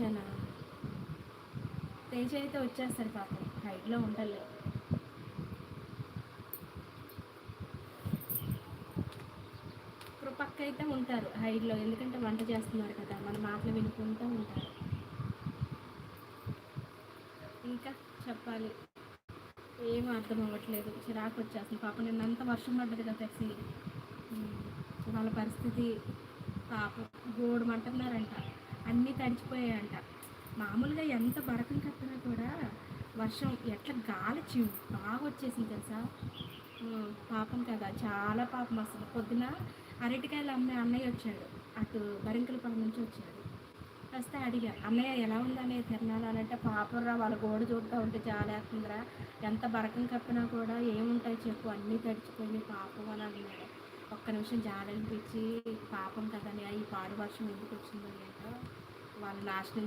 తేజనా? తేజ అయితే వచ్చేస్తాడు పాపం, హైట్లో ఉంటలే. ఇప్పుడు పక్క అయితే ఉంటారు హైట్లో, ఎందుకంటే వంట చేస్తున్నారు కదా, మన మాటలు వినుకుంటూ ఉంటారు. ఇంకా చెప్పాలి, ఏం అర్థం అవ్వట్లేదు, చిరాకు వచ్చేస్తుంది పాపం. నిన్నంతా వర్షం పడ్డది కదా ఫ్లెక్సీ, వాళ్ళ పరిస్థితి పాపం గోడుమంటున్నారంట, అన్నీ తడిచిపోయాయంట. మామూలుగా ఎంత బరకం కప్పినా కూడా వర్షం ఎట్లా గాలి బాగా వచ్చేసింది తెలుసా. పాపం కదా, చాలా పాపం. అసలు పొద్దున అరటికాయలు అమ్మే అన్నయ్య వచ్చాడు, అటు బరింకలపాలెం నుంచి వచ్చాడు. వస్తే అడిగా, అన్నయ్య ఎలా ఉందనే తిరణాలు అని అంటే, పాపంరా వాళ్ళ గోడ చూస్తూ ఉంటే జాలేస్తుందిరా, ఎంత బరకం కప్పినా కూడా ఏముంటాయి చెప్పు, అన్నీ తడిచిపోయి పాపం అని అన్నాడు. ఒక్క నిమిషం జాలనిపించి, పాపం కదని ఈ పాడు వర్షం ఎందుకు వచ్చిందో ఏంటో, వాళ్ళు నాశనం